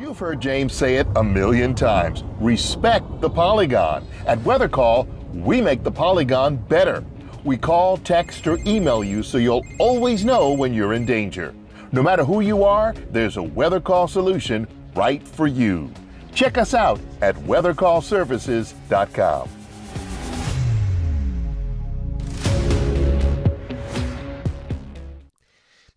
You've heard James say it a million times. Respect the Polygon. At Weather Call, we make the Polygon better. We call, text, or email you so you'll always know when you're in danger. No matter who you are, there's a Weather Call solution right for you. Check us out at weathercallservices.com.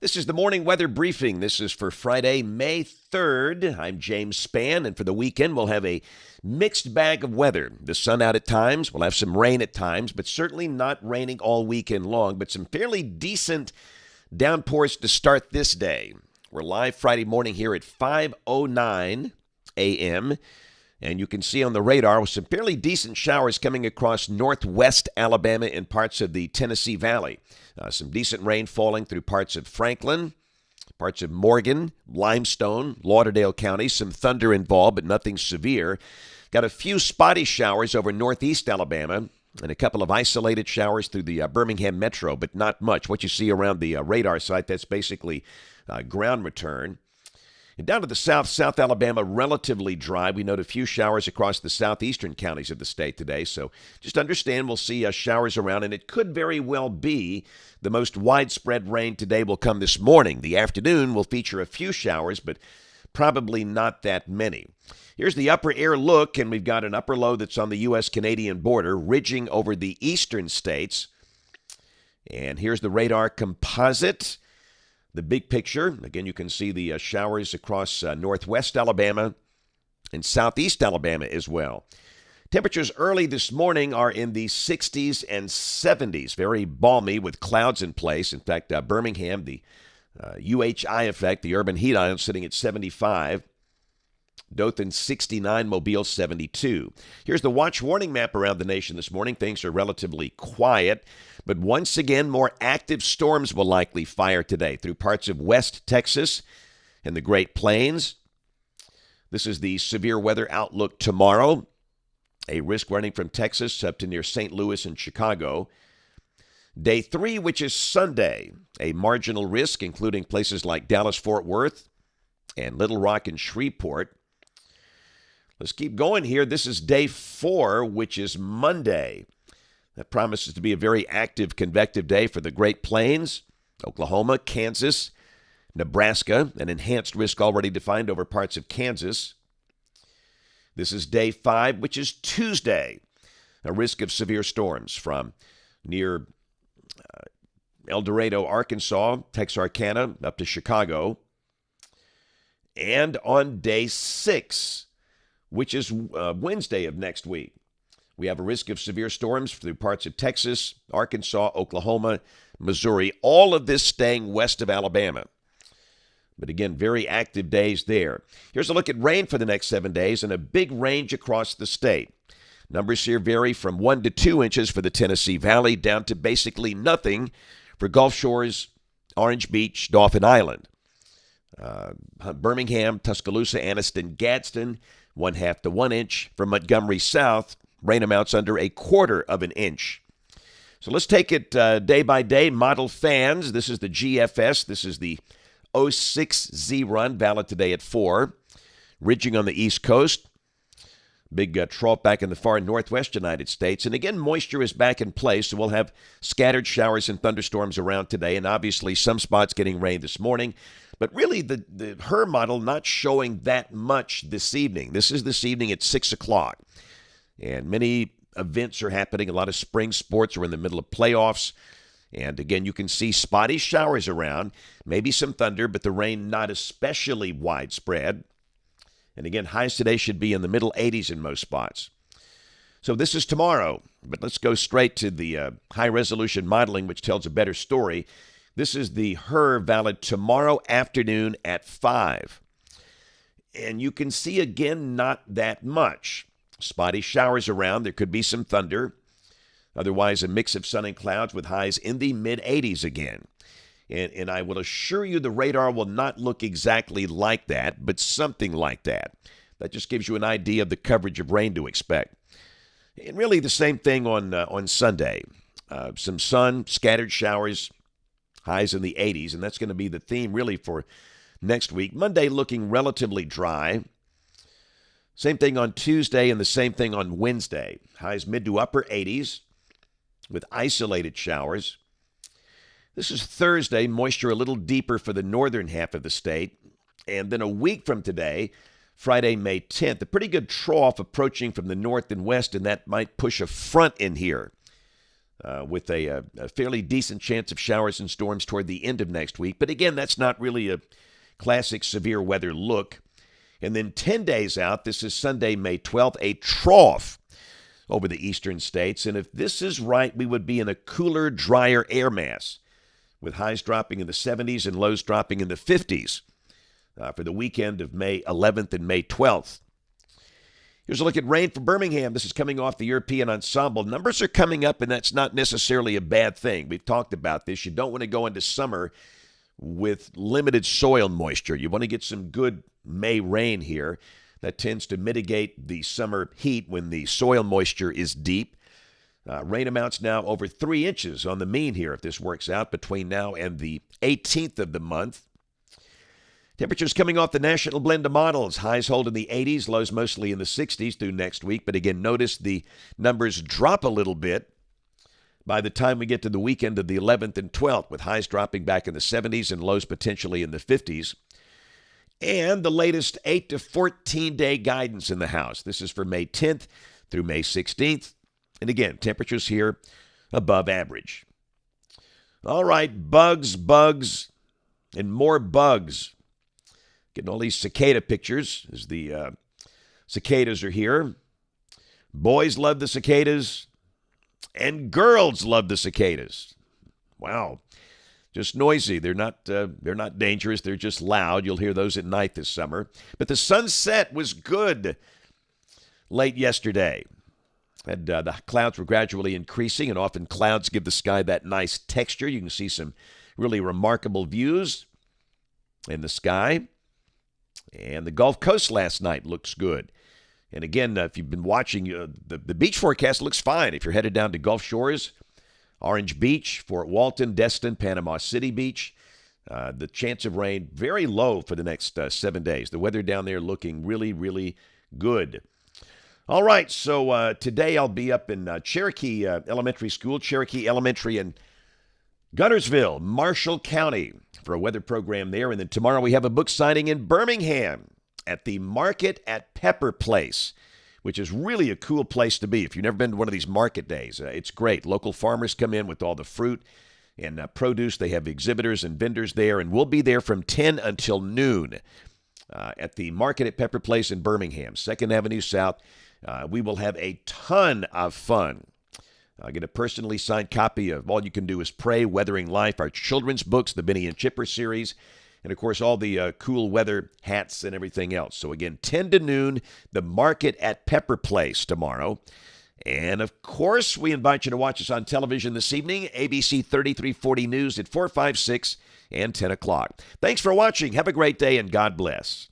This is the morning weather briefing. This is for Friday, May 3rd. I'm James Spann, and for the weekend, we'll have a mixed bag of weather. The sun out at times, we'll have some rain at times, but certainly not raining all weekend long, but some fairly decent downpours to start this day. We're live Friday morning here at 5:09 a.m., and you can see on the radar with some fairly decent showers coming across northwest Alabama and parts of the Tennessee Valley. Some decent rain falling through parts of Franklin, parts of Morgan, Limestone, Lauderdale County. Some thunder involved, but nothing severe. Got a few spotty showers over northeast Alabama and a couple of isolated showers through the Birmingham metro, but not much. What you see around the radar site, that's basically ground return. And down to the South Alabama, relatively dry. We note a few showers across the southeastern counties of the state today. So just understand we'll see showers around, and it could very well be the most widespread rain today will come this morning. The afternoon will feature a few showers, but probably not that many. Here's the upper air look, and we've got an upper low that's on the U.S.-Canadian border, ridging over the eastern states. And here's the radar composite. The big picture, again, you can see the showers across northwest Alabama and southeast Alabama as well. Temperatures early this morning are in the 60s and 70s, very balmy with clouds in place. In fact, Birmingham, the UHI effect, the urban heat island, sitting at 75. Dothan 69, Mobile 72. Here's the watch warning map around the nation this morning. Things are relatively quiet, but once again, more active storms will likely fire today through parts of West Texas and the Great Plains. This is the severe weather outlook tomorrow. A risk running from Texas up to near St. Louis and Chicago. Day 3, which is Sunday, a marginal risk, including places like Dallas-Fort Worth and Little Rock and Shreveport. Let's keep going here. This is day 4, which is Monday. That promises to be a very active, convective day for the Great Plains, Oklahoma, Kansas, Nebraska, an enhanced risk already defined over parts of Kansas. This is day 5, which is Tuesday. A risk of severe storms from near El Dorado, Arkansas, Texarkana, up to Chicago. And on day 6, which is Wednesday of next week, we have a risk of severe storms through parts of Texas, Arkansas, Oklahoma, Missouri, all of this staying west of Alabama. But again, very active days there. Here's a look at rain for the next 7 days and a big range across the state. Numbers here vary from 1 to 2 inches for the Tennessee Valley down to basically nothing for Gulf Shores, Orange Beach, Dauphin Island. Birmingham, Tuscaloosa, Anniston, Gadsden, 1/2 to 1 inch. For Montgomery South, rain amounts under 1/4 of an inch. So let's take it day by day. Model fans, this is the GFS. This is the 06Z run, valid today at 4. Ridging on the East Coast. Big trough back in the far northwest United States. And again, moisture is back in place, so we'll have scattered showers and thunderstorms around today, and obviously some spots getting rain this morning. But really, the HER model not showing that much this evening. This is this evening at 6 o'clock. And many events are happening. A lot of spring sports are in the middle of playoffs. And again, you can see spotty showers around, maybe some thunder, but the rain not especially widespread. And again, highs today should be in the middle 80s in most spots. So this is tomorrow, but let's go straight to the high-resolution modeling, which tells a better story. This is the HER valid tomorrow afternoon at 5. And you can see, again, not that much. Spotty showers around. There could be some thunder. Otherwise, a mix of sun and clouds with highs in the mid-80s again. And I will assure you the radar will not look exactly like that, but something like that. That just gives you an idea of the coverage of rain to expect. And really the same thing on Sunday. Some sun, scattered showers, highs in the 80s, and that's going to be the theme really for next week. Monday looking relatively dry. Same thing on Tuesday and the same thing on Wednesday. Highs mid to upper 80s with isolated showers. This is Thursday, moisture a little deeper for the northern half of the state. And then a week from today, Friday, May 10th, a pretty good trough approaching from the north and west, and that might push a front in here with a fairly decent chance of showers and storms toward the end of next week. But again, that's not really a classic severe weather look. And then 10 days out, this is Sunday, May 12th, a trough over the eastern states. And if this is right, we would be in a cooler, drier air mass with highs dropping in the 70s and lows dropping in the 50s for the weekend of May 11th and May 12th. Here's a look at rain for Birmingham. This is coming off the European Ensemble. Numbers are coming up, and that's not necessarily a bad thing. We've talked about this. You don't want to go into summer with limited soil moisture. You want to get some good May rain here. That tends to mitigate the summer heat when the soil moisture is deep. Rain amounts now over 3 inches on the mean here, if this works out, between now and the 18th of the month. Temperatures coming off the national blend of models. Highs hold in the 80s, lows mostly in the 60s through next week. But again, notice the numbers drop a little bit by the time we get to the weekend of the 11th and 12th, with highs dropping back in the 70s and lows potentially in the 50s. And the latest 8 to 14-day guidance in the house. This is for May 10th through May 16th. And again, temperatures here above average. All right, bugs, and more bugs. Getting all these cicada pictures as the cicadas are here. Boys love the cicadas, and girls love the cicadas. Wow. Just noisy. They're not dangerous. They're just loud. You'll hear those at night this summer. But the sunset was good late yesterday. And the clouds were gradually increasing, and often clouds give the sky that nice texture. You can see some really remarkable views in the sky. And the Gulf Coast last night looks good. And again, if you've been watching, the beach forecast looks fine. If you're headed down to Gulf Shores, Orange Beach, Fort Walton, Destin, Panama City Beach, the chance of rain very low for the next 7 days. The weather down there looking really, really good. All right, so today I'll be up in Cherokee Elementary School, Cherokee Elementary in Guntersville, Marshall County, for a weather program there. And then tomorrow we have a book signing in Birmingham at the Market at Pepper Place, which is really a cool place to be. If you've never been to one of these market days, it's great. Local farmers come in with all the fruit and produce. They have exhibitors and vendors there, and we'll be there from 10 until noon at the Market at Pepper Place in Birmingham, 2nd Avenue South. We will have a ton of fun. Get a personally signed copy of All You Can Do Is Pray, Weathering Life, our children's books, the Benny and Chipper series, and, of course, all the cool weather hats and everything else. So, again, 10 to noon, the Market at Pepper Place tomorrow. And, of course, we invite you to watch us on television this evening, ABC 3340 News at 4, 5, 6, and 10 o'clock. Thanks for watching. Have a great day, and God bless.